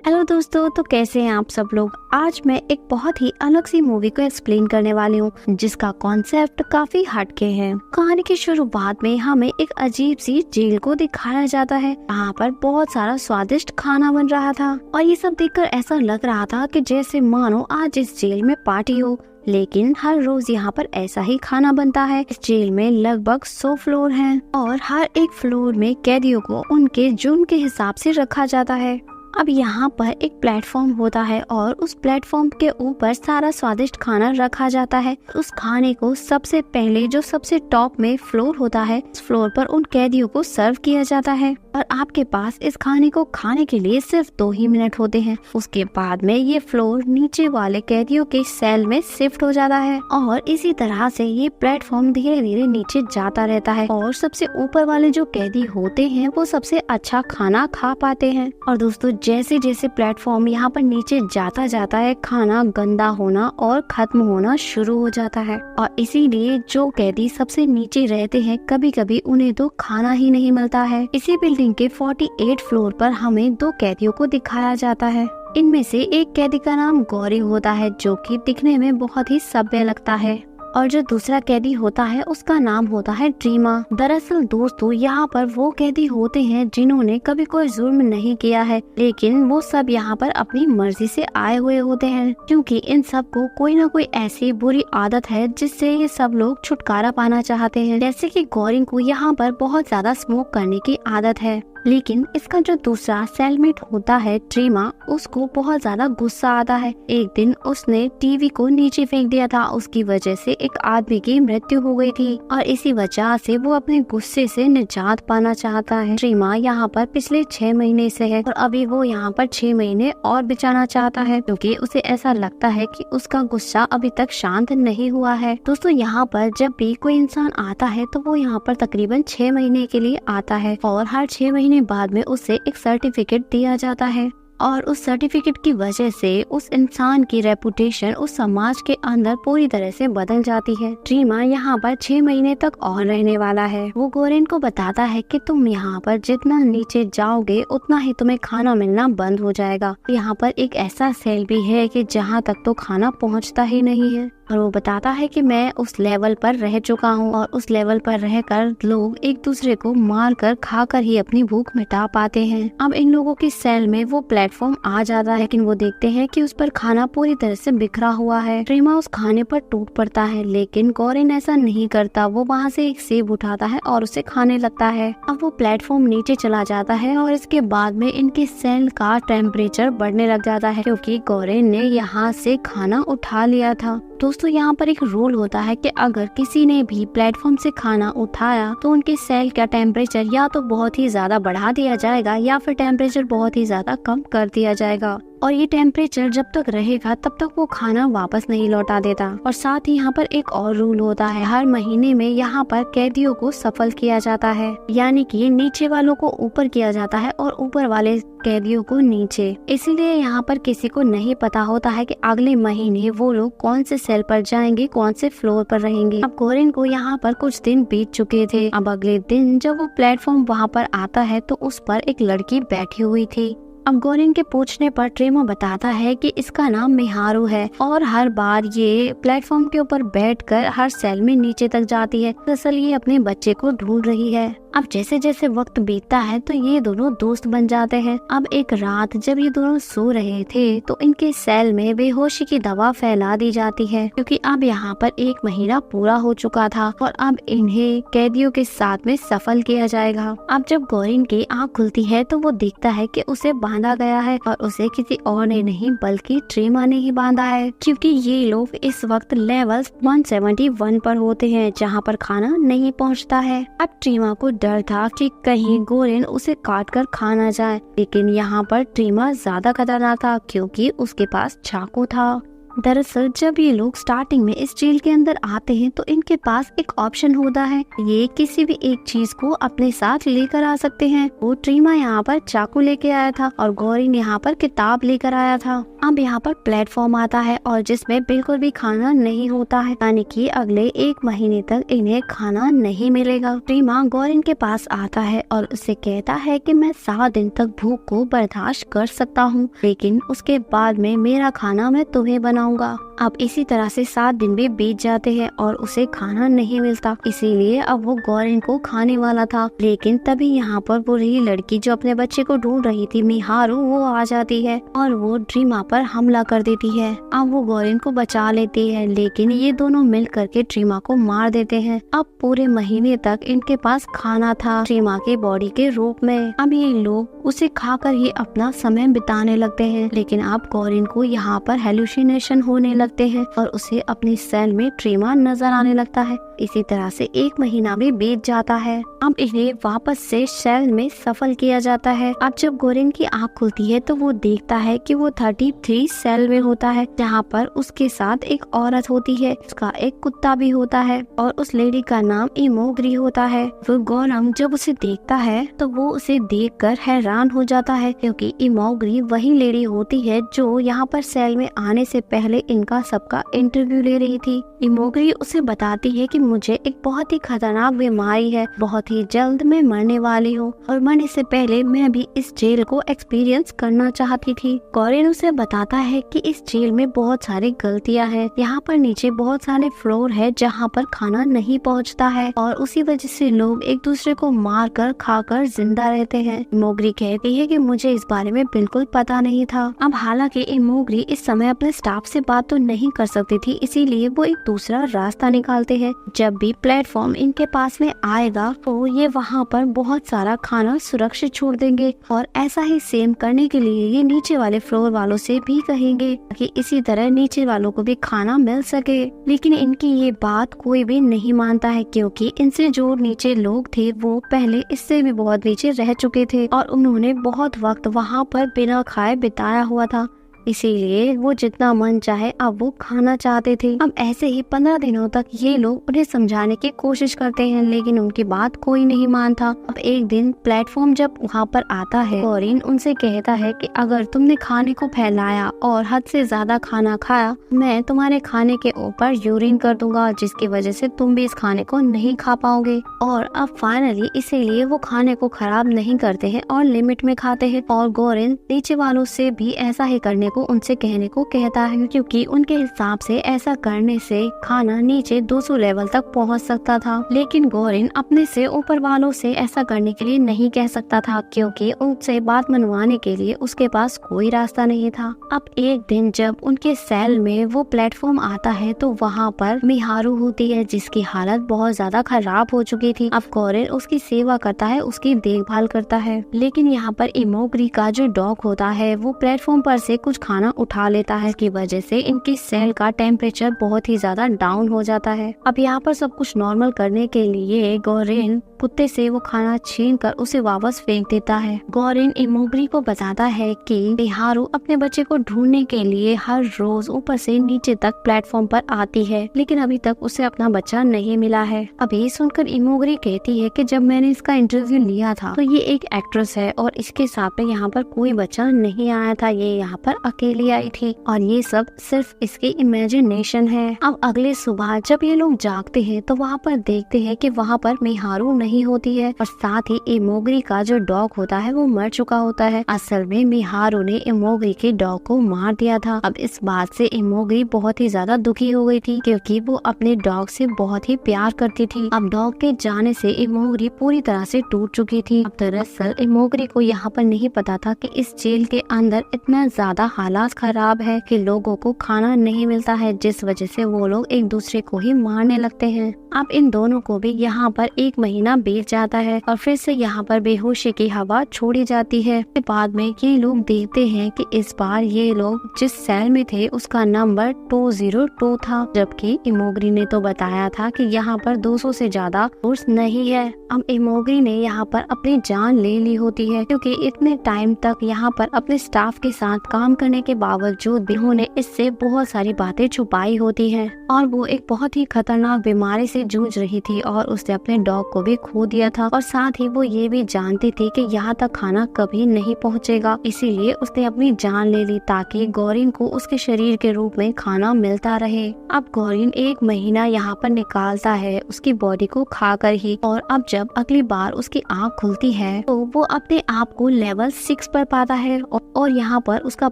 Hello दोस्तों, तो कैसे हैं आप सब लोग। आज मैं एक बहुत ही अलग सी मूवी को एक्सप्लेन करने वाली हूँ जिसका कॉन्सेप्ट काफी हटके है। कहानी की शुरुआत में हमें एक अजीब सी जेल को दिखाया जाता है। यहाँ पर बहुत सारा स्वादिष्ट खाना बन रहा था और ये सब देखकर ऐसा लग रहा था कि जैसे मानो आज इस जेल में पार्टी हो। लेकिन हर रोज यहाँ पर ऐसा ही खाना बनता है। इस जेल में लगभग 100 फ्लोर हैं और हर एक फ्लोर में कैदियों को उनके जुर्म के हिसाब से रखा जाता है। अब यहाँ पर एक प्लेटफॉर्म होता है और उस प्लेटफॉर्म के ऊपर सारा स्वादिष्ट खाना रखा जाता है। उस खाने को सबसे पहले जो सबसे टॉप में फ्लोर होता है, उस फ्लोर पर उन कैदियों को सर्व किया जाता है और आपके पास इस खाने को खाने के लिए सिर्फ 2 ही मिनट होते हैं। उसके बाद में ये फ्लोर नीचे वाले कैदियों के सेल में शिफ्ट हो जाता है और इसी तरह से ये प्लेटफॉर्म धीरे धीरे नीचे जाता रहता है और सबसे ऊपर वाले जो कैदी होते हैं वो सबसे अच्छा खाना खा पाते हैं। और दोस्तों, जैसे जैसे प्लेटफॉर्म यहाँ पर नीचे जाता है, खाना गंदा होना और खत्म होना शुरू हो जाता है और इसीलिए जो कैदी सबसे नीचे रहते हैं कभी कभी उन्हें तो खाना ही नहीं मिलता है। इसी बिल्डिंग के 48 फ्लोर पर हमें 2 कैदियों को दिखाया जाता है। इनमें से एक कैदी का नाम गौरी होता है जो कि दिखने में बहुत ही सभ्य लगता है और जो दूसरा कैदी होता है उसका नाम होता है ड्रीमा। दरअसल दोस्तों, यहाँ पर वो कैदी होते हैं जिन्होंने कभी कोई जुर्म नहीं किया है, लेकिन वो सब यहाँ पर अपनी मर्जी से आए हुए होते हैं क्योंकि इन सब को कोई ना कोई ऐसी बुरी आदत है जिससे ये सब लोग छुटकारा पाना चाहते हैं। जैसे कि गौरी को यहाँ पर बहुत ज्यादा स्मोक करने की आदत है, लेकिन इसका जो दूसरा सेलमेट होता है ड्रीमा, उसको बहुत ज्यादा गुस्सा आता है। एक दिन उसने टीवी को नीचे फेंक दिया था, उसकी वजह से एक आदमी की मृत्यु हो गई थी और इसी वजह से वो अपने गुस्से से निजात पाना चाहता है। ड्रीमा यहाँ पर पिछले 6 महीने से है और अभी वो यहाँ पर 6 महीने और बिताना चाहता है क्योंकि उसे ऐसा लगता है कि उसका गुस्सा अभी तक शांत नहीं हुआ है। दोस्तों, यहाँ पर जब भी कोई इंसान आता है तो वो यहाँ पर तकरीबन 6 महीने के लिए आता है और हर 6 महीने बाद में उसे एक सर्टिफिकेट दिया जाता है और उस सर्टिफिकेट की वजह से उस इंसान की रेपुटेशन उस समाज के अंदर पूरी तरह से बदल जाती है। ड्रीमा यहाँ पर 6 महीने तक और रहने वाला है। वो गोरेन को बताता है कि तुम यहाँ पर जितना नीचे जाओगे उतना ही तुम्हें खाना मिलना बंद हो जाएगा। यहाँ पर एक ऐसा सेल भी है कि जहाँ तक तो खाना पहुँचता ही नहीं है और वो बताता है कि मैं उस लेवल पर रह चुका हूँ और उस लेवल पर रहकर लोग एक दूसरे को मार कर खा कर ही अपनी भूख मिटा पाते हैं। अब इन लोगों की सेल में वो प्लेटफॉर्म आ जाता है, लेकिन वो देखते हैं कि उस पर खाना पूरी तरह से बिखरा हुआ है। ड्रीमा उस खाने पर टूट पड़ता है, लेकिन गौरेन ऐसा नहीं करता। वो वहाँ से एक सेब उठाता है और उसे खाने लगता है। अब वो प्लेटफॉर्म नीचे चला जाता है और इसके बाद में इनके सेल का टेम्परेचर बढ़ने लग जाता है क्योंकि गौरेन ने यहाँ से खाना उठा लिया था। दोस्तों, यहाँ पर एक रूल होता है कि अगर किसी ने भी प्लेटफॉर्म से खाना उठाया तो उनके सेल का टेम्परेचर या तो बहुत ही ज्यादा बढ़ा दिया जाएगा या फिर टेम्परेचर बहुत ही ज्यादा कम कर दिया जाएगा और ये टेम्परेचर जब तक रहेगा तब तक वो खाना वापस नहीं लौटा देता। और साथ ही यहाँ पर एक और रूल होता है, हर महीने में यहाँ पर कैदियों को सफल किया जाता है, यानी कि नीचे वालों को ऊपर किया जाता है और ऊपर वाले कैदियों को नीचे। इसीलिए यहाँ पर किसी को नहीं पता होता है कि अगले महीने वो लोग कौन से सेल पर जाएंगे, कौन से फ्लोर पर रहेंगे। अब गोरेन को यहाँ पर कुछ दिन बीत चुके थे। अब अगले दिन जब वो प्लेटफॉर्म वहाँ पर आता है तो उस पर एक लड़की बैठी हुई थी। अब गोरेन के पूछने पर ड्रीमा बताता है कि इसका नाम मिहारू है और हर बार ये प्लेटफॉर्म के ऊपर बैठकर हर सेल में नीचे तक जाती है। दरअसल ये अपने बच्चे को ढूंढ रही है। अब जैसे जैसे वक्त बीतता है तो ये दोनों दोस्त बन जाते हैं। अब एक रात जब ये दोनों सो रहे थे तो इनके सेल में बेहोशी की दवा फैला दी जाती है क्योंकि अब यहाँ पर 1 महीना पूरा हो चुका था और अब इन्हें कैदियों के साथ में सफल किया जाएगा। अब जब गौरीन की आँख खुलती है तो वो देखता है कि उसे बांधा गया है और उसे किसी और ने नहीं बल्कि ड्रीमा ने ही बांधा है क्योंकि ये लोग इस वक्त लेवल 171 पर होते हैं जहाँ पर खाना नहीं पहुँचता है। अब ड्रीमा को डर था कि कहीं गोरेन उसे काट कर खा ना जाए, लेकिन यहाँ पर ड्रीमा ज्यादा खतरनाक था क्योंकि उसके पास चाकू था। दरअसल जब ये लोग स्टार्टिंग में इस जेल के अंदर आते हैं तो इनके पास एक ऑप्शन होता है, ये किसी भी एक चीज को अपने साथ लेकर आ सकते हैं। वो ट्रीमा यहाँ पर चाकू लेके आया था और गौरीन यहाँ पर किताब लेकर आया था। अब यहाँ पर प्लेटफॉर्म आता है और जिसमें बिल्कुल भी खाना नहीं होता है, यानी कि अगले 1 महीने तक इन्हें खाना नहीं मिलेगा। ट्रीमा गौरीन के पास आता है और उससे कहता है कि मैं 7 दिन तक भूख को बर्दाश्त कर सकता हूँ, लेकिन उसके बाद में मेरा खाना मैं तुम्हें बनाऊंगा। अब इसी तरह से 7 दिन भी बीत जाते हैं और उसे खाना नहीं मिलता, इसीलिए अब वो गौरीन को खाने वाला था। लेकिन तभी यहाँ पर वो रही लड़की जो अपने बच्चे को ढूंढ रही थी, मिहारू, वो आ जाती है और वो ट्रीमा पर हमला कर देती है। अब वो गौरीन को बचा लेती है, लेकिन ये दोनों मिल करके ट्रीमा को मार देते हैं। अब पूरे महीने तक इनके पास खाना था ट्रीमा के बॉडी के रूप में। अब ये लोग उसे खाकर ही अपना समय बिताने लगते हैं, लेकिन अब गौरीन को यहाँ पर हेलुसिनेशन होने लगते हैं और उसे अपनी सेल में ट्रीमा नजर आने लगता है। इसी तरह से 1 महीना भी बीत जाता है। अब इन्हें वापस से सेल में सफल किया जाता है। अब जब गौरीन की आँख खुलती है तो वो देखता है कि वो 33 सेल में होता है, जहाँ पर उसके साथ एक औरत होती है, उसका एक कुत्ता भी होता है और उस लेडी का नाम इमोग्री होता है। फिर गौरम जब उसे देखता है तो वो उसे देखकर हैरान हो जाता है, क्योंकि इमोग्री वही लेडी होती है जो यहाँ पर सेल में आने से पहले इनका सबका इंटरव्यू ले रही थी। इमोग्री उसे बताती है कि मुझे एक बहुत ही खतरनाक बीमारी है, बहुत ही जल्द मैं मरने वाली हूँ और मरने से पहले मैं भी इस जेल को एक्सपीरियंस करना चाहती थी। गौरीन उसे बताता है कि इस जेल में बहुत सारी गलतियाँ हैं, यहाँ पर नीचे बहुत सारे फ्लोर है जहाँ पर खाना नहीं पहुँचता है और उसी वजह से लोग एक दूसरे को मार कर खाकर जिंदा रहते हैं। इमोग्री कहती है कि मुझे इस बारे में बिल्कुल पता नहीं था। अब हालांकि इमोग्री इस समय अपने स्टाफ से बात तो नहीं कर सकती थी, इसीलिए वो एक दूसरा रास्ता निकालते हैं। जब भी प्लेटफॉर्म इनके पास में आएगा तो ये वहाँ पर बहुत सारा खाना सुरक्षित छोड़ देंगे और ऐसा ही सेम करने के लिए ये नीचे वाले फ्लोर वालों से भी कहेंगे कि इसी तरह नीचे वालों को भी खाना मिल सके। लेकिन इनकी ये बात कोई भी नहीं मानता है, क्योंकि इनसे जो नीचे लोग थे वो पहले इससे भी बहुत नीचे रह चुके थे और उन्होंने बहुत वक्त वहाँ पर बिना खाए बिताया हुआ था, इसीलिए वो जितना मन चाहे अब वो खाना चाहते थे। अब ऐसे ही 15 दिनों तक ये लोग उन्हें समझाने की कोशिश करते हैं, लेकिन उनकी बात कोई नहीं मानता। अब एक दिन प्लेटफॉर्म जब वहाँ पर आता है, गौरीन उनसे कहता है कि अगर तुमने खाने को फैलाया और हद से ज्यादा खाना खाया, मैं तुम्हारे खाने के ऊपर यूरिन कर दूंगा, जिसकी वजह से तुम भी इस खाने को नहीं खा पाओगे। और अब फाइनली इसीलिए वो खाने को खराब नहीं करते हैं और लिमिट में खाते हैं और गौरीन नीचे वालों से भी ऐसा ही करने को उनसे कहने को कहता है, क्योंकि उनके हिसाब से ऐसा करने से खाना नीचे 200 लेवल तक पहुंच सकता था। लेकिन गौरीन अपने से ऊपर वालों से ऐसा करने के लिए नहीं कह सकता था, क्योंकि उनसे बात मनवाने के लिए उसके पास कोई रास्ता नहीं था। अब एक दिन जब उनके सेल में वो प्लेटफॉर्म आता है तो वहाँ पर मिहारू होती है, जिसकी हालत बहुत ज्यादा खराब हो चुकी थी। अब गौरीन उसकी सेवा करता है, उसकी देखभाल करता है, लेकिन यहाँ पर इमोग्री का जो डॉग होता है वो प्लेटफॉर्म पर से कुछ खाना उठा लेता है, की वजह से इनकी सेल का टेम्परेचर बहुत ही ज्यादा डाउन हो जाता है। अब यहाँ पर सब कुछ नॉर्मल करने के लिए गौरीन कुत्ते से वो खाना छीन कर उसे वापस फेंक देता है। गौरीन इमोग्री को बताता है कि मिहारू अपने बच्चे को ढूंढने के लिए हर रोज ऊपर से नीचे तक प्लेटफॉर्म पर आती है, लेकिन अभी तक उसे अपना बच्चा नहीं मिला है। अभी सुनकर इमोग्री कहती है कि जब मैंने इसका इंटरव्यू लिया था तो ये एक एक्ट्रेस है और इसके साथ में यहाँ पर कोई बच्चा नहीं आया था, ये यहाँ पर अकेली आई थी और ये सब सिर्फ इसकी इमेजिनेशन है। अब अगले सुबह जब ये लोग जागते हैं तो वहाँ पर देखते हैं कि वहाँ पर मिहारू नहीं होती है और साथ ही इमोग्री का जो डॉग होता है वो मर चुका होता है। असल में मिहारू ने इमोग्री के डॉग को मार दिया था। अब इस बात से इमोग्री बहुत ही ज्यादा दुखी हो गई थी, क्योंकि वो अपने डॉग से बहुत ही प्यार करती थी। अब डॉग के जाने से इमोग्री पूरी तरह से टूट चुकी थी। अब दरअसल इमोग्री को यहाँ पर नहीं पता था कि इस जेल के अंदर इतना ज्यादा हालात खराब है कि लोगों को खाना नहीं मिलता है, जिस वजह से वो लोग एक दूसरे को ही मारने लगते हैं। अब इन दोनों को भी यहाँ पर 1 महीना बीत जाता है और फिर से यहाँ पर बेहोशी की हवा छोड़ी जाती है। बाद में ये लोग देखते हैं कि इस बार ये लोग जिस सेल में थे उसका नंबर 202 था, जबकि इमोग्री ने तो बताया था कि यहाँ पर 200 से ज्यादा फोर्स नहीं है। अब इमोग्री ने यहाँ पर अपनी जान ले ली होती है, क्योंकि इतने टाइम तक यहाँ पर अपने स्टाफ के साथ काम करने करने के बावजूद भी उन्होंने इससे बहुत सारी बातें छुपाई होती हैं और वो एक बहुत ही खतरनाक बीमारी से जूझ रही थी और उसने अपने डॉग को भी खो दिया था और साथ ही वो ये भी जानती थी कि यहाँ तक खाना कभी नहीं पहुँचेगा, इसीलिए उसने अपनी जान ले ली ताकि गौरीन को उसके शरीर के रूप में खाना मिलता रहे। अब गौरीन 1 महीना यहाँ पर निकालता है उसकी बॉडी को खाकर ही, और अब जब अगली बार उसकी आँख खुलती है तो वो अपने आप को लेवल 6 पर पाता है और यहाँ पर उसका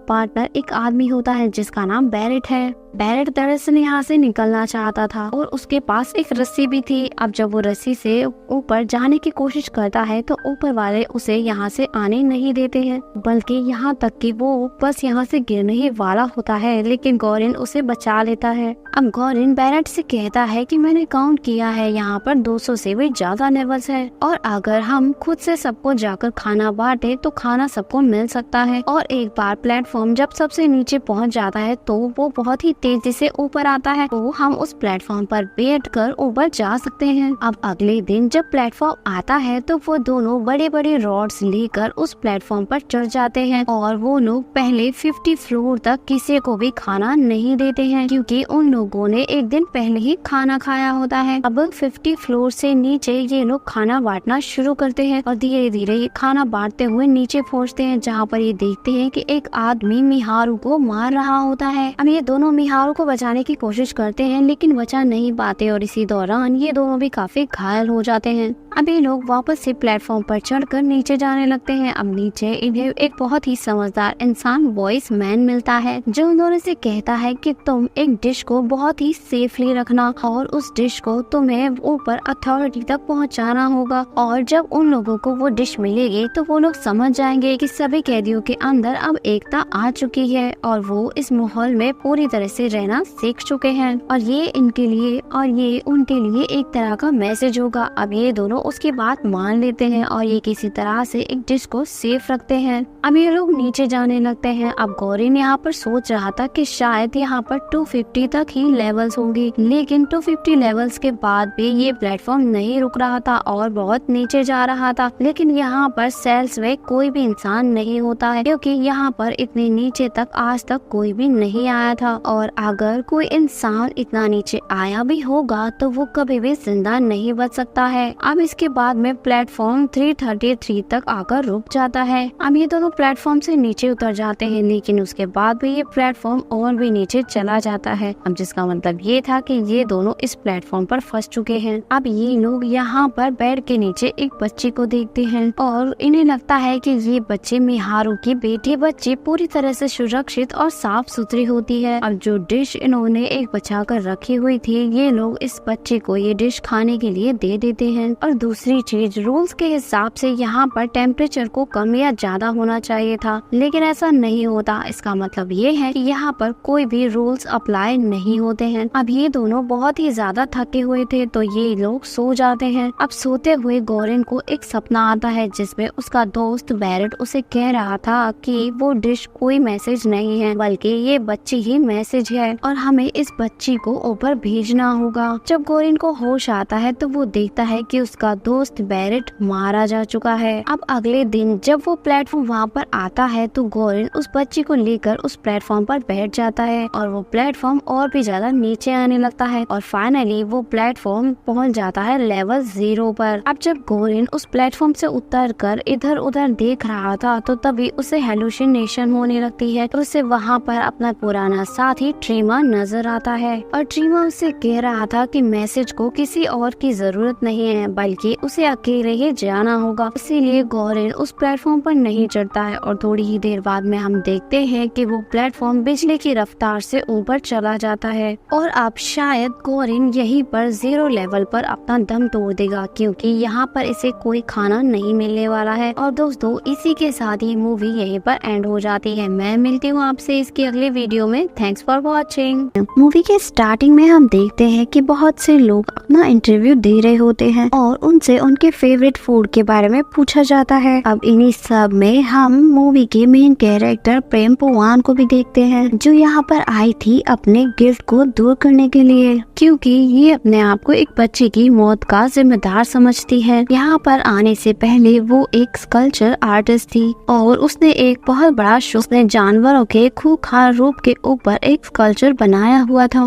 पार्टनर एक आदमी होता है जिसका नाम बैरेट है। बैरेट दरअसल यहाँ से निकलना चाहता था और उसके पास एक रस्सी भी थी। अब जब वो रस्सी से ऊपर जाने की कोशिश करता है तो ऊपर वाले उसे यहाँ से आने नहीं देते हैं, बल्कि यहाँ तक कि वो बस यहाँ से गिरने ही वाला होता है, लेकिन गौरीन उसे बचा लेता है। अब गौरीन बैरेट से कहता है कि मैंने काउंट किया है यहाँ पर 200 से भी ज्यादा लेवल्स है और अगर हम खुद से सबको जाकर खाना बांटे तो खाना सबको मिल सकता है। और एक बार प्लेटफॉर्म जब सबसे नीचे पहुँच जाता है तो वो बहुत ही तेजी से ऊपर आता है, तो हम उस प्लेटफॉर्म पर बैठकर ऊपर जा सकते हैं। अब अगले दिन जब प्लेटफॉर्म आता है तो वो दोनों बड़े बड़े रॉड्स लेकर उस प्लेटफॉर्म पर चढ़ जाते हैं और वो लोग पहले 50 फ्लोर तक किसी को भी खाना नहीं देते हैं, क्योंकि उन लोगों ने एक दिन पहले ही खाना खाया होता है। अब 50 फ्लोर से नीचे ये लोग खाना बांटना शुरू करते हैं और धीरे धीरे ये खाना बांटते हुए नीचे पहुँचते हैं, जहाँ पर ये देखते हैं कि एक आदमी मिहारू को मार रहा होता है। अब ये दोनों मिहारू को बचाने की कोशिश करते हैं लेकिन बचा नहीं पाते और इसी दौरान ये दोनों भी काफी घायल हो जाते हैं। अब ये लोग वापस से प्लेटफॉर्म पर चढ़कर नीचे जाने लगते हैं। अब नीचे इन्हें एक बहुत ही समझदार इंसान वॉइस मैन मिलता है जो उन दोनों से कहता है कि तुम एक डिश को बहुत ही सेफली रखना और उस डिश को तुम्हें ऊपर अथॉरिटी तक पहुंचाना होगा, और जब उन लोगों को वो डिश मिलेगी तो वो लोग समझ जाएंगे कि सभी कैदियों के अंदर अब एकता आ चुकी है और वो इस माहौल में पूरी तरह से रहना सीख चुके हैं और ये इनके लिए और ये उनके लिए एक तरह का मैसेज होगा। अब ये दोनों उसकी बात मान लेते हैं और ये किसी तरह से एक डिश को सेफ रखते हैं। अब ये लोग नीचे जाने लगते हैं। अब गौरीन यहाँ पर सोच रहा था कि शायद यहाँ पर 250 तक ही लेवल्स होंगी, लेकिन 250 लेवल्स के बाद भी ये प्लेटफॉर्म नहीं रुक रहा था और बहुत नीचे जा रहा था। लेकिन यहाँ पर सेल्स में कोई भी इंसान नहीं होता है, क्योंकि यहाँ पर इतने नीचे तक आज तक कोई भी नहीं आया था, और अगर कोई इंसान इतना नीचे आया भी होगा तो वो कभी भी जिंदा नहीं बच सकता है। अब इसके बाद में प्लेटफॉर्म 333 तक आकर रुक जाता है। अब ये दोनों प्लेटफॉर्म से नीचे उतर जाते हैं, लेकिन उसके बाद भी ये प्लेटफॉर्म और भी नीचे चला जाता है। अब जिसका मतलब ये था कि ये दोनों इस प्लेटफॉर्म पर फंस चुके हैं। अब ये लोग यहाँ पर बेड के नीचे एक बच्चे को देखते हैं और इन्हें लगता है कि ये बच्चे मिहारू की बेटी बच्ची पूरी तरह से सुरक्षित और साफ सुथरी होती है। अब जो डिश इन्होंने एक बचा कर रखी हुई थी, ये लोग इस बच्चे को ये डिश खाने के लिए दे देते हैं। और दूसरी चीज, रूल्स के हिसाब से यहाँ पर टेम्परेचर को कम या ज्यादा होना चाहिए था, लेकिन ऐसा नहीं होता। इसका मतलब ये है कि यहाँ पर कोई भी रूल्स अप्लाई नहीं होते हैं। अब ये दोनों बहुत ही ज्यादा थके हुए थे तो ये लोग सो जाते हैं। अब सोते हुए गौरीन को एक सपना आता है जिसमें उसका दोस्त बैरेट उसे कह रहा था कि वो डिश कोई मैसेज नहीं है, बल्कि ये बच्ची ही मैसेज है और हमें इस बच्ची को ऊपर भेजना होगा। जब गौरीन को होश आता है तो वो देखता है कि उसका दोस्त बैरेट मारा जा चुका है। अब अगले दिन जब वो प्लेटफॉर्म वहाँ पर आता है तो गौरीन उस बच्ची को लेकर उस प्लेटफॉर्म पर बैठ जाता है और वो प्लेटफॉर्म और भी ज्यादा नीचे आने लगता है और फाइनली वो प्लेटफॉर्म पहुँच जाता है लेवल 0 पर। अब जब गौरीन उस प्लेटफॉर्म से उतरकर इधर उधर देख रहा था तो तभी उसे हेलुसिनेशन होने लगती है। तो उसे वहाँ पर अपना पुराना साथी ट्रीमा नजर आता है और ट्रीमा उससे कह रहा था कि मैसेज को किसी और की जरूरत नहीं है, बल्कि उसे अकेले ही जाना होगा। इसीलिए गौरीन उस प्लेटफॉर्म पर नहीं चढ़ता है और थोड़ी ही देर बाद में हम देखते हैं कि वो प्लेटफॉर्म बिजली की रफ्तार से ऊपर चला जाता है और अब शायद गौरीन यहीं पर 0 लेवल पर अपना दम तोड़ देगा, क्योंकि यहाँ पर इसे कोई खाना नहीं मिलने वाला है। और दोस्तों, इसी के साथ ही मूवी यहीं पर एंड हो जाती है। मैं मिलती हूँ आपसे इसकी अगले वीडियो में। Thanks for watching. मूवी के स्टार्टिंग में हम देखते हैं कि बहुत से लोग अपना इंटरव्यू दे रहे होते हैं और उनसे उनके फेवरेट फूड के बारे में पूछा जाता है। अब इन्हीं सब में हम मूवी के मेन कैरेक्टर प्रेम पुआन को भी देखते हैं, जो यहाँ पर आई थी अपने गिल्ट को दूर करने के लिए, क्योंकि ये अपने आप को एक बच्चे की मौत का जिम्मेदार समझती है। यहाँ पर आने से पहले वो एक स्कल्पचर आर्टिस्ट थी और उसने एक बहुत बड़ा उसने जानवरों के खूंखार रूप के ऊपर एक स्कल्पचर बनाया हुआ था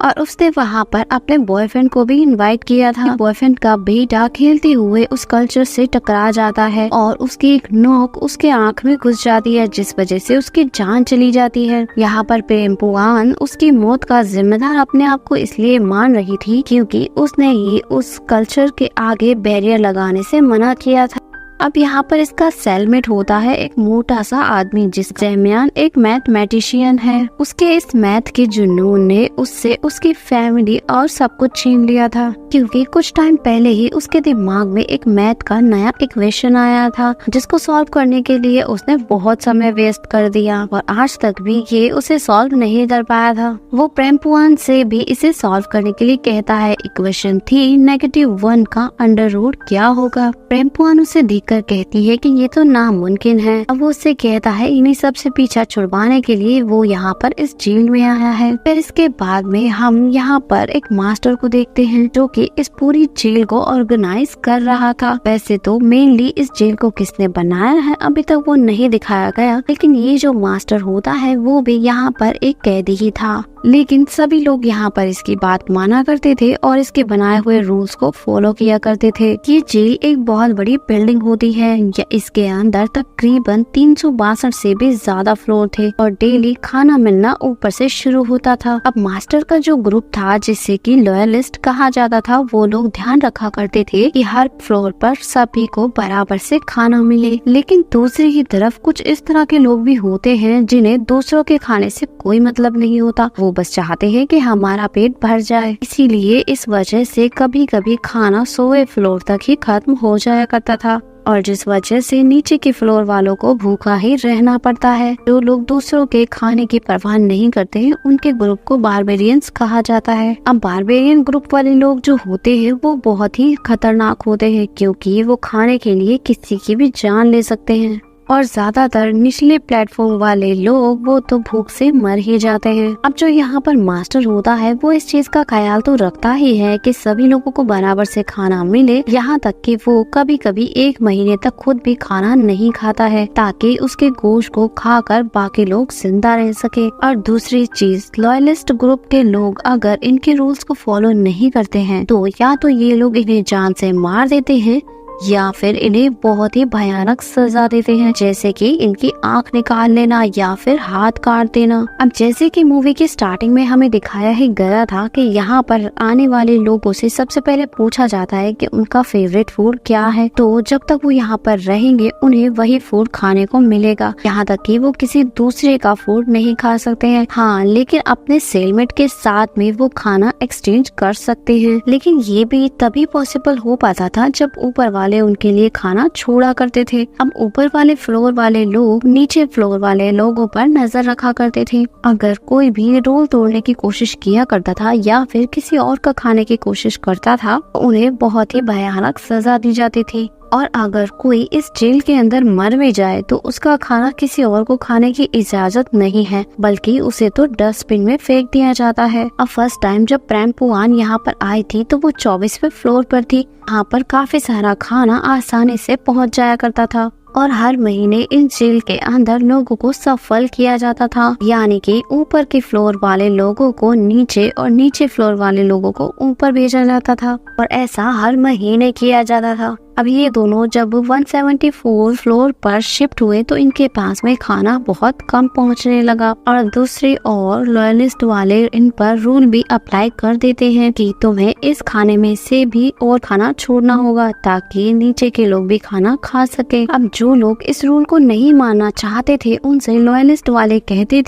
और उसने वहाँ पर अपने बॉयफ्रेंड को भी इनवाइट किया था। बॉयफ्रेंड का बेटा खेलते हुए उस स्कल्पचर से टकरा जाता है और उसकी एक नोक उसके आंख में घुस जाती है, जिस वजह से उसकी जान चली जाती है। यहाँ पर प्रेम पुआन उसकी मौत का जिम्मेदार अपने आप को इसलिए मान रही थी क्योंकि उसने ही उस स्कल्पचर के आगे बैरियर लगाने से मना किया था। अब यहाँ पर इसका सेलमेट होता है एक मोटा सा आदमी, जिस दरमियान एक मैथमेटिशियन है। उसके इस मैथ के जुनून ने उससे उसकी फैमिली और सब कुछ छीन लिया था, क्योंकि कुछ टाइम पहले ही उसके दिमाग में एक मैथ का नया इक्वेशन आया था, जिसको सॉल्व करने के लिए उसने बहुत समय वेस्ट कर दिया और आज तक भी ये उसे सॉल्व नहीं कर पाया था। वो प्रेम पुआन से भी इसे सॉल्व करने के लिए कहता है। इक्वेशन थी -1 का अंडर रूट क्या होगा। प्रेम पुआन उसे कर कहती है कि ये तो नामुमकिन है। अब वो उससे कहता है इन्हीं सब से पीछा छुड़वाने के लिए वो यहाँ पर इस जेल में आया है। फिर इसके बाद में हम यहाँ पर एक मास्टर को देखते हैं, जो कि इस पूरी जेल को ऑर्गेनाइज कर रहा था। वैसे तो मेनली इस जेल को किसने बनाया है अभी तक वो नहीं दिखाया गया, लेकिन ये जो मास्टर होता है वो भी यहाँ पर एक कैदी ही था। लेकिन सभी लोग यहाँ पर इसकी बात माना करते थे और इसके बनाए हुए रूल्स को फॉलो किया करते थे। ये जेल एक बहुत बड़ी बिल्डिंग होती है या इसके अंदर तकरीबन 362 से भी ज्यादा फ्लोर थे और डेली खाना मिलना ऊपर से शुरू होता था। अब मास्टर का जो ग्रुप था, जिसे कि लॉयलिस्ट कहा जाता था, वो लोग ध्यान रखा करते थे कि हर फ्लोर पर सभी को बराबर से खाना मिले। लेकिन दूसरी की तरफ कुछ इस तरह के लोग भी होते हैं जिन्हें दूसरों के खाने से कोई मतलब नहीं होता। वो बस चाहते हैं कि हमारा पेट भर जाए। इसीलिए इस वजह से कभी कभी खाना 100वें फ्लोर तक ही खत्म हो जाया करता था और जिस वजह से नीचे के फ्लोर वालों को भूखा ही रहना पड़ता है। जो लोग दूसरों के खाने की परवाह नहीं करते हैं उनके ग्रुप को बारबेरियंस कहा जाता है। अब बारबेरियन ग्रुप वाले लोग जो होते हैं वो बहुत ही खतरनाक होते हैं, क्योंकि वो खाने के लिए किसी की भी जान ले सकते हैं और ज्यादातर निचले प्लेटफॉर्म वाले लोग वो तो भूख से मर ही जाते हैं। अब जो यहाँ पर मास्टर होता है वो इस चीज का ख्याल तो रखता ही है कि सभी लोगों को बराबर से खाना मिले, यहाँ तक कि वो कभी कभी 1 महीने तक खुद भी खाना नहीं खाता है ताकि उसके गोश्त को खाकर बाकी लोग जिंदा रह सके। और दूसरी चीज, लॉयलिस्ट ग्रुप के लोग अगर इनके रूल्स को फॉलो नहीं करते हैं तो या तो ये लोग इन्हें जान से मार देते हैं या फिर इन्हें बहुत ही भयानक सजा देते हैं, जैसे कि इनकी आंख निकाल लेना या फिर हाथ काट देना। अब जैसे कि मूवी की स्टार्टिंग में हमें दिखाया ही गया था कि यहाँ पर आने वाले लोगों से सबसे पहले पूछा जाता है कि उनका फेवरेट फूड क्या है, तो जब तक वो यहाँ पर रहेंगे उन्हें वही फूड खाने को मिलेगा, यहाँ तक कि वो किसी दूसरे का फूड नहीं खा सकते हैं। हाँ, लेकिन अपने सेलमेट के साथ में वो खाना एक्सचेंज कर सकते हैं, लेकिन ये भी तभी पॉसिबल हो पाता था जब ऊपर वाले उनके लिए खाना छोड़ा करते थे। अब ऊपर वाले फ्लोर वाले लोग नीचे फ्लोर वाले लोगों पर नजर रखा करते थे। अगर कोई भी रूल तोड़ने की कोशिश किया करता था या फिर किसी और का खाने की कोशिश करता था, उन्हें बहुत ही भयानक सजा दी जाती थी। और अगर कोई इस जेल के अंदर मर भी जाए तो उसका खाना किसी और को खाने की इजाजत नहीं है, बल्कि उसे तो डस्टबिन में फेंक दिया जाता है। अब फर्स्ट टाइम जब प्रेम पुआन यहाँ पर आई थी तो वो 24वें फ्लोर पर थी। यहाँ पर काफी सारा खाना आसानी से पहुँच जाया करता था और हर महीने इन जेल के अंदर लोगों को सफल किया जाता था, यानी कि ऊपर के फ्लोर वाले लोगों को नीचे और नीचे फ्लोर वाले लोगों को ऊपर भेजा जाता था और ऐसा हर महीने किया जाता था। अब ये दोनों जब 174 फ्लोर पर शिफ्ट हुए तो इनके पास में खाना बहुत कम पहुंचने लगा और दूसरी ओर लॉयलिस्ट वाले इन पर रूल भी अप्लाई कर देते हैं कि तुम्हें इस खाने में से भी और खाना छोड़ना होगा ताकि नीचे के लोग भी खाना खा सके। अब जो लोग इस रूल को नहीं मानना चाहते थे उनसे लॉयलिस्ट वाले कहते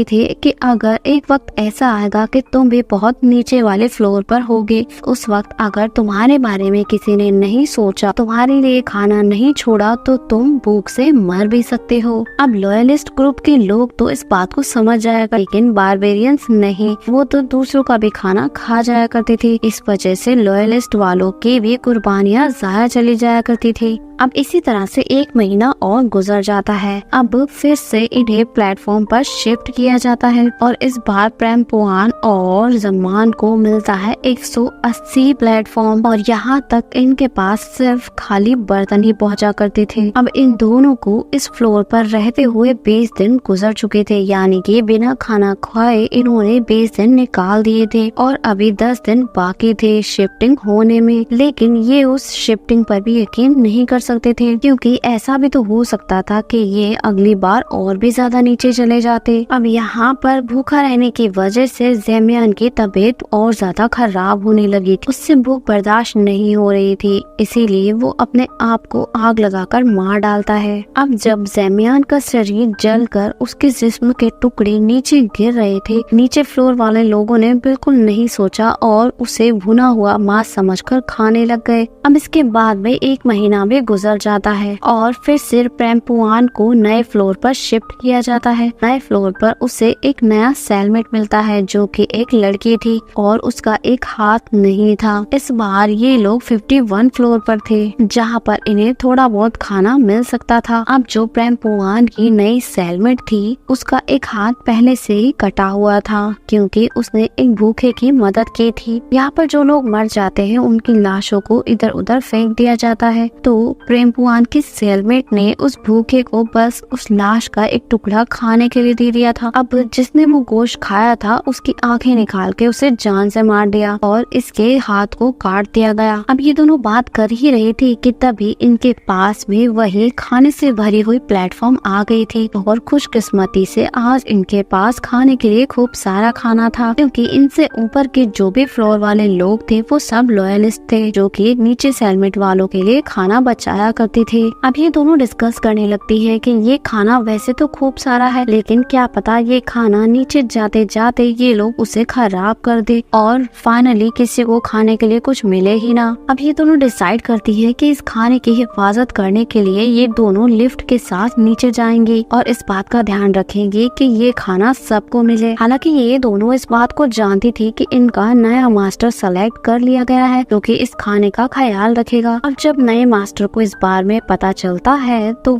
थे कि अगर एक वक्त ऐसा आएगा कि तुम भी बहुत नीचे वाले फ्लोर पर होगे, उस वक्त अगर तुम्हारे बारे में किसी ने नहीं सोचा, तुम्हारे लिए खाना नहीं छोड़ा तो तुम भूख से मर भी सकते हो। अब लॉयलिस्ट ग्रुप के लोग तो इस बात को समझ जाएगा, लेकिन बारबेरियंस नहीं, वो तो दूसरों का भी खाना खा जाया करते थे। इस वजह से लॉयलिस्ट वालों की भी कुर्बानियां जाया चली जाया करती थी। अब इसी तरह से 1 महीना और गुजर जाता है। अब फिर से इन्हें प्लेटफॉर्म पर शिफ्ट किया जाता है और इस बार प्रेमपुआन और जमान को मिलता है 180 प्लेटफॉर्म और यहाँ तक इनके पास सिर्फ खाली बर्तन ही पहुँचा करते थे। अब इन दोनों को इस फ्लोर पर रहते हुए 20 दिन गुजर चुके थे, यानी कि बिना खाना खाए इन्होंने 20 दिन निकाल दिए थे और अभी 10 दिन बाकी थे शिफ्टिंग होने में। लेकिन ये उस शिफ्टिंग पर भी यकीन नहीं कर सकते थे, क्योंकि ऐसा भी तो हो सकता था कि ये अगली बार और भी ज्यादा नीचे चले जाते। अब यहाँ पर भूखा रहने की वजह से ज़ेमियान की तबीयत और ज्यादा खराब होने लगी थी। उससे भूख बर्दाश्त नहीं हो रही थी, इसीलिए वो अपने आप को आग लगाकर मार डालता है। अब जब ज़ेमियान का शरीर जलकर उसके जिस्म के टुकड़े नीचे गिर रहे थे, नीचे फ्लोर वाले लोगों ने बिल्कुल नहीं सोचा और उसे भुना हुआ मांस समझकर खाने लग गए। अब इसके बाद में 1 महीना भी गुजर जाता है और फिर से प्रेमपुआन को नए फ्लोर पर शिफ्ट किया जाता है। नए फ्लोर पर उसे एक नया सेलमेट मिलता है जो कि एक लड़की थी और उसका एक हाथ नहीं था। इस बार ये लोग 51 फ्लोर पर थे, जहाँ पर इन्हें थोड़ा बहुत खाना मिल सकता था। अब जो प्रेमपुआन की नई सेलमेट थी उसका एक हाथ पहले से ही कटा हुआ था, क्योंकि उसने एक भूखे की मदद की थी। यहाँ पर जो लोग मर जाते हैं उनकी लाशों को इधर उधर फेंक दिया जाता है, तो प्रेमपुआन की सेलमेट ने उस भूखे को बस उस लाश का एक टुकड़ा खाने के लिए दे दिया था। अब जिसने वो गोश्त खाया था उसकी आंखें निकाल के उसे जान से मार दिया और इसके हाथ को काट दिया गया। अब ये दोनों बात कर ही रही थी कि तभी इनके पास में वही खाने से भरी हुई प्लेटफॉर्म आ गई थी और खुशकिस्मती से आज इनके पास खाने के लिए खूब सारा खाना था, क्योंकि इनसे ऊपर के जो भी फ्लोर वाले लोग थे वो सब लॉयलिस्ट थे जो कि नीचे सेलमेट वालों के लिए खाना बचाया करते थे। अब ये दोनों डिस्कस करने लगती है कि ये खाना वैसे तो खूब सारा है, लेकिन क्या पता ये खाना नीचे जाते जाते ये लोग उसे खराब कर दे और फाइनली किसी को खाने के लिए कुछ मिले ही ना। अब ये दोनों डिसाइड करती है कि इस खाने की हिफाजत करने के लिए ये दोनों लिफ्ट के साथ नीचे जाएंगी और इस बात का ध्यान रखेंगी कि ये खाना सबको मिले। हालांकि ये दोनों इस बात को जानती थी कि इनका नया मास्टर सेलेक्ट कर लिया गया है जो कि इस खाने का ख्याल रखेगा। अब जब नए मास्टर को इस बार में पता चलता है तो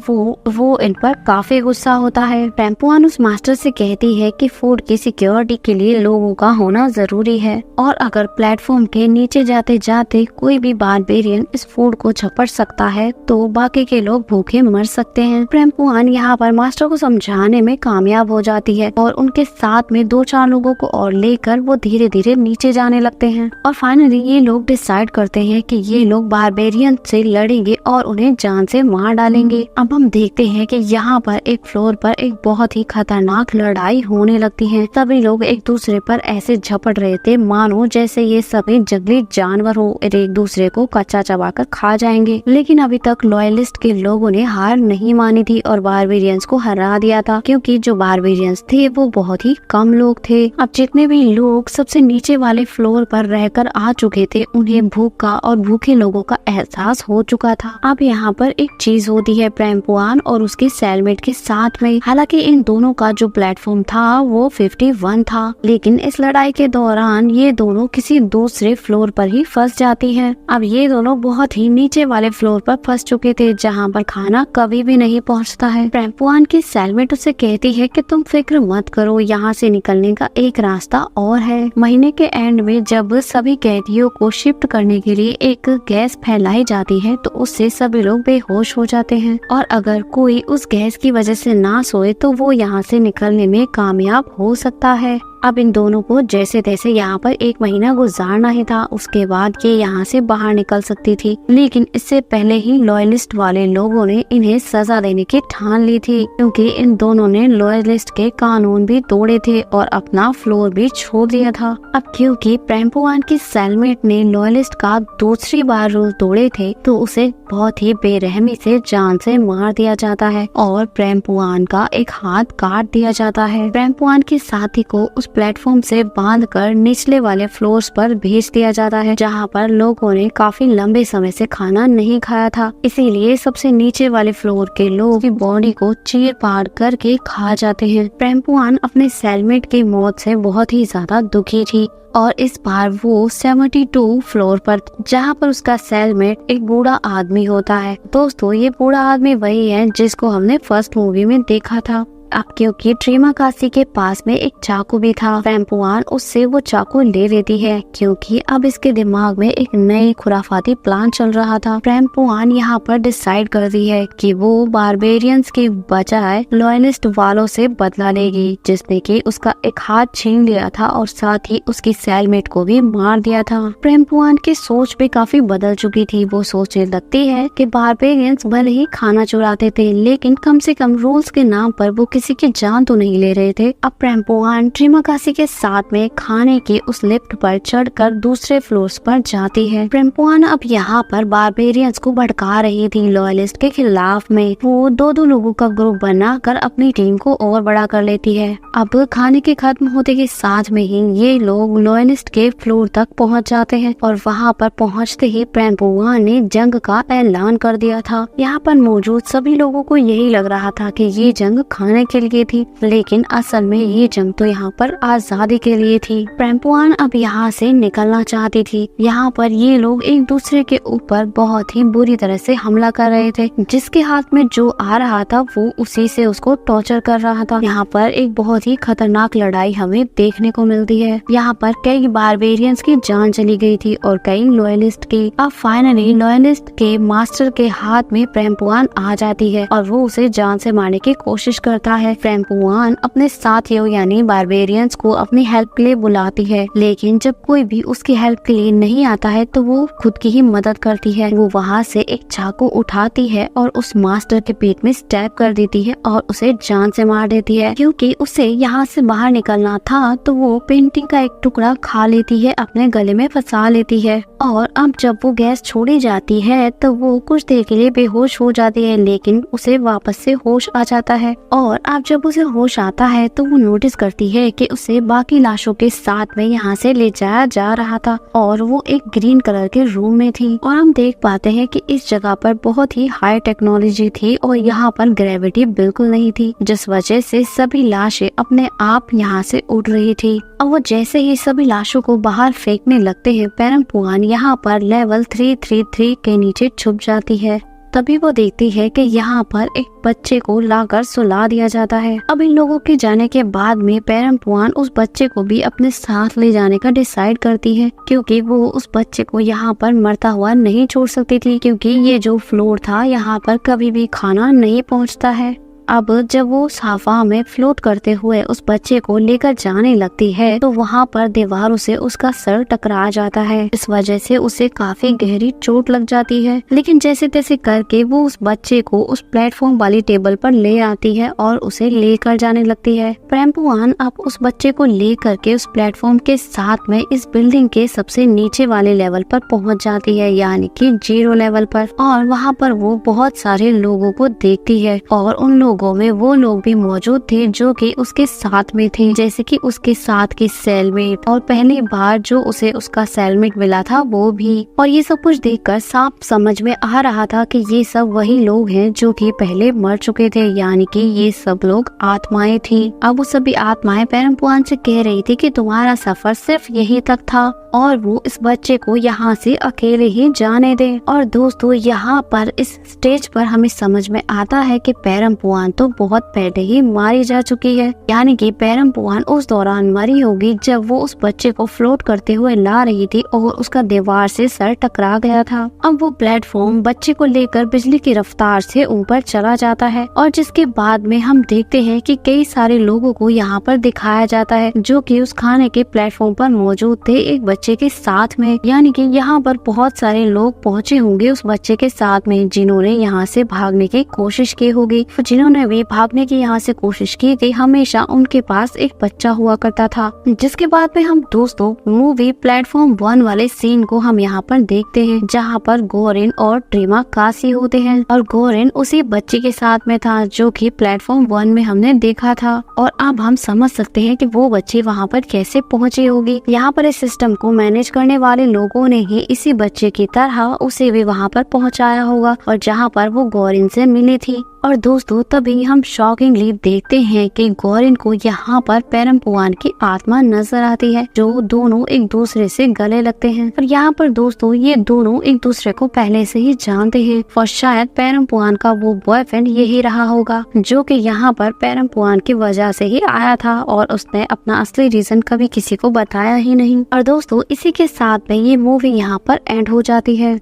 वो इन पर काफी गुस्सा होता है। प्रेमपुआन उस मास्टर से कहती है कि फूड की सिक्योरिटी के लिए लोगों का होना जरूरी है और अगर प्लेटफॉर्म के नीचे जाते जाते कोई भी बारबेरियन इस फूड को झपट सकता है तो बाकी के लोग भूखे मर सकते हैं। प्रेमपुआन यहाँ पर मास्टर को समझाने में कामयाब हो जाती है और उनके साथ में 2-4 लोगों को और लेकर वो धीरे धीरे नीचे जाने लगते हैं और फाइनली ये लोग डिसाइड करते हैं कि ये लोग बारबेरियन से लड़ेंगे और उन्हें जान से मार डालेंगे। अब हम देखते हैं कि यहाँ पर एक फ्लोर पर एक बहुत ही खतरनाक लड़ाई होने लगती है। सभी लोग एक दूसरे पर ऐसे झपट रहे थे मानो जैसे ये सभी जंगली जानवर हो और एक दूसरे को कच्चा चबाकर खा जाएंगे। लेकिन अभी तक लॉयलिस्ट के लोगों ने हार नहीं मानी थी और बारबेरियंस को हरा दिया था, क्योंकि जो बारबेरियंस थे वो बहुत ही कम लोग थे। अब जितने भी लोग सबसे नीचे वाले फ्लोर पर रहकर आ चुके थे उन्हें भूख का और भूखे लोगों का एहसास हो चुका था। अब यहाँ पर एक चीज होती है प्रेमपुआन और उसकी सेलमेट के साथ में। हालांकि इन दोनों का जो प्लेटफॉर्म था वो 51 था, लेकिन इस लड़ाई के दौरान ये दोनों किसी दूसरे फ्लोर पर ही फंस जाती हैं। अब ये दोनों बहुत ही नीचे वाले फ्लोर पर फंस चुके थे जहाँ पर खाना कभी भी नहीं पहुँचता है। प्रेमपुआन की सेलमेट उसे कहती है कि तुम फिक्र मत करो, यहाँ से निकलने का एक रास्ता और है। महीने के एंड में जब सभी कैदियों को शिफ्ट करने के लिए एक गैस फैलाई जाती है तो उससे सभी लोग बेहोश हो जाते हैं और अगर कोई उस गैस की वजह से ना सोए तो वो यहाँ से निकलने में कामयाब हो सकता है। अब इन दोनों को जैसे तैसे यहाँ पर 1 महीना गुजारना ही था, उसके बाद ये यहाँ से बाहर निकल सकती थी। लेकिन इससे पहले ही लॉयलिस्ट वाले लोगों ने इन्हें सजा देने की ठान ली थी, क्योंकि इन दोनों ने लॉयलिस्ट के कानून भी तोड़े थे और अपना फ्लोर भी छोड़ दिया था। अब क्योंकि प्रेमपुआन की सेलमेट ने लॉयलिस्ट का दूसरी बार रूल तोड़े थे तो उसे बहुत ही बेरहमी से जान से मार दिया जाता है और प्रेमपुआन का एक हाथ काट दिया जाता है। प्रेमपुआन के साथी को उस उस प्लेटफॉर्म से बांधकर निचले वाले फ्लोर्स पर भेज दिया जाता है, जहाँ पर लोगों ने काफी लंबे समय से खाना नहीं खाया था। इसीलिए सबसे नीचे वाले फ्लोर के लोग की बॉडी को चीर फाड़ करके खा जाते हैं। प्रेमपुआन अपने सेलमेट की मौत से बहुत ही ज्यादा दुखी थी और इस बार वो 72 फ्लोर पर, जहाँ पर उसका सेलमेट एक बूढ़ा आदमी होता है। दोस्तों, ये बूढ़ा आदमी वही है जिसको हमने फर्स्ट मूवी में देखा था। अब क्योंकि ट्रीमाकासी के पास में एक चाकू भी था, प्रेमपुआन उससे वो चाकू ले लेती है क्योंकि अब इसके दिमाग में एक नई खुराफाती प्लान चल रहा था। प्रेमपुआन यहाँ पर डिसाइड करती है कि वो बारबेरियंस के बजाय लॉयलिस्ट वालों से बदला लेगी, जिसने कि उसका एक हाथ छीन लिया था और साथ ही उसकी सेलमेट को भी मार दिया था। प्रेमपुआन की सोच भी काफी बदल चुकी थी। वो सोचने लगती है कि बारबेरियंस भले ही खाना चुराते थे, लेकिन कम से कम रूल्स के नाम पर वो किसी की जान तो नहीं ले रहे थे। अब प्रेमपुआन ट्रीमाकासी के साथ में खाने के उस लिफ्ट पर चढ़कर दूसरे फ्लोर्स पर जाती है। प्रेमपुआन अब यहाँ पर बारबेरियंस को भड़का रही थी लॉयलिस्ट के खिलाफ में। वो दो लोगों का ग्रुप बनाकर अपनी टीम को और बड़ा कर लेती है। अब खाने के खत्म होते के साथ में ही ये लोग लॉयलिस्ट के फ्लोर तक पहुँच जाते हैं और वहाँ पर पहुँचते ही प्रेमपुआन ने जंग का ऐलान कर दिया था। यहाँ पर मौजूद सभी लोगों को यही लग रहा था कि ये जंग खाने के लिए थी, लेकिन असल में ये जंग तो यहाँ पर आजादी के लिए थी। प्रेमपुआन अब यहाँ से निकलना चाहती थी। यहाँ पर ये लोग एक दूसरे के ऊपर बहुत ही बुरी तरह से हमला कर रहे थे। जिसके हाथ में जो आ रहा था वो उसी से उसको टॉर्चर कर रहा था। यहाँ पर एक बहुत ही खतरनाक लड़ाई हमें देखने को मिलती है। यहाँ पर कई बारबेरियंस की जान चली गई थी और कई लॉयलिस्ट की। अब फाइनली लॉयलिस्ट के मास्टर के हाथ में प्रेमपुआन आ जाती है और वो उसे जान से मारने की कोशिश करता है। प्रेमपुआन अपने साथियों यानी बारबेरियंस को अपनी हेल्प के लिए बुलाती है, लेकिन जब कोई भी उसकी हेल्प के लिए नहीं आता है तो वो खुद की ही मदद करती है। वो वहाँ से एक चाकू उठाती है और उस मास्टर के पेट में स्टैब कर देती है और उसे जान से मार देती है। क्योंकि उसे यहाँ से बाहर निकलना था तो वो पेंटिंग का एक टुकड़ा खा लेती है, अपने गले में फंसा लेती है। और अब जब वो गैस छोड़ी जाती है तो वो कुछ देर के लिए बेहोश हो जाती है, लेकिन उसे वापस से होश आ जाता है। और अब जब उसे होश आता है तो वो नोटिस करती है कि उसे बाकी लाशों के साथ में यहाँ से ले जाया जा रहा था और वो एक ग्रीन कलर के रूम में थी। और हम देख पाते हैं कि इस जगह पर बहुत ही हाई टेक्नोलॉजी थी और यहाँ पर ग्रेविटी बिल्कुल नहीं थी, जिस वजह से सभी लाशें अपने आप यहाँ से उड़ रही थी। और वो जैसे ही सभी लाशों को बाहर फेंकने लगते हैं, प्रेमपुआन यहाँ पर लेवल 333 के नीचे छुप जाती है। तभी वो देखती है कि यहाँ पर एक बच्चे को लाकर सुला दिया जाता है। अब इन लोगों के जाने के बाद में प्रेमपुआन उस बच्चे को भी अपने साथ ले जाने का डिसाइड करती है, क्योंकि वो उस बच्चे को यहाँ पर मरता हुआ नहीं छोड़ सकती थी, क्योंकि ये जो फ्लोर था यहाँ पर कभी भी खाना नहीं पहुँचता है। अब जब वो हवा में फ्लोट करते हुए उस बच्चे को लेकर जाने लगती है तो वहाँ पर दीवारों से उसका सर टकरा जाता है। इस वजह से उसे काफी गहरी चोट लग जाती है, लेकिन जैसे तैसे करके वो उस बच्चे को उस प्लेटफॉर्म वाली टेबल पर ले आती है और उसे लेकर जाने लगती है। प्रेमपुआन अब उस बच्चे को ले करके उस प्लेटफॉर्म के साथ में इस बिल्डिंग के सबसे नीचे वाले लेवल पर पहुँच जाती है, यानी कि 0 लेवल पर। और वहाँ पर वो बहुत सारे लोगों को देखती है और उन लोगों में वो लोग भी मौजूद थे जो कि उसके साथ में थे, जैसे कि उसके साथ की सेलमेट और पहली बार जो उसे उसका सेलमेट मिला था वो भी। और ये सब कुछ देखकर साफ समझ में आ रहा था कि ये सब वही लोग हैं जो कि पहले मर चुके थे, यानी कि ये सब लोग आत्माएं थी। अब वो सभी आत्माएं प्रेमपुआन से कह रही थी कि तुम्हारा सफर सिर्फ यही तक था और वो इस बच्चे को यहाँ से अकेले ही जाने दे। और दोस्तों, यहाँ पर इस स्टेज पर हमें समझ में आता है कि प्रेमपुआन तो बहुत पहले ही मारी जा चुकी है, यानी कि प्रेमपुआन उस दौरान मरी होगी जब वो उस बच्चे को फ्लोट करते हुए ला रही थी और उसका दीवार से सर टकरा गया था। अब वो प्लेटफॉर्म बच्चे को लेकर बिजली की रफ्तार से ऊपर चला जाता है और जिसके बाद में हम देखते हैं कि कई सारे लोगों को यहाँ पर दिखाया जाता है जो कि उस खाने के प्लेटफॉर्म पर मौजूद थे एक बच्चे के साथ में, यानी कि यहाँ पर बहुत सारे लोग पहुँचे होंगे उस बच्चे के साथ में जिन्होंने यहाँ से भागने की कोशिश की होगी, जिन्होंने जिन्होंने भी भागने की यहाँ से कोशिश की थी, हमेशा उनके पास एक बच्चा हुआ करता था। जिसके बाद में हम दोस्तों मूवी प्लेटफॉर्म 1 वाले सीन को हम यहाँ पर देखते हैं, जहाँ पर गोरेन और ट्रीमा काशी होते हैं और गोरेन उसी बच्चे के साथ में था जो कि प्लेटफॉर्म 1 में हमने देखा था। और अब हम समझ सकते हैं कि वो बच्चे वहाँ पर कैसे पहुँची होगी। यहाँ पर इस सिस्टम को मैनेज करने वाले लोगों ने ही इसी बच्चे की तरह उसे भी वहाँ पर पहुँचाया होगा और जहाँ पर वो गोरेन से मिली थी। और दोस्तों तभी हम शॉकिंगली देखते हैं कि गोरेन को यहाँ पर पेरम्पुआन की आत्मा नजर आती है, जो दोनों एक दूसरे से गले लगते हैं। और यहाँ पर दोस्तों ये दोनों एक दूसरे को पहले से ही जानते हैं और शायद पेरम्पुआन का वो बॉयफ्रेंड यही रहा होगा, जो कि यहाँ पर पेरम्पुआन की वजह से ही आया था और उसने अपना असली रीजन कभी किसी को बताया ही नहीं। और दोस्तों इसी के साथ में ये मूवी यहाँ पर एंड हो जाती है।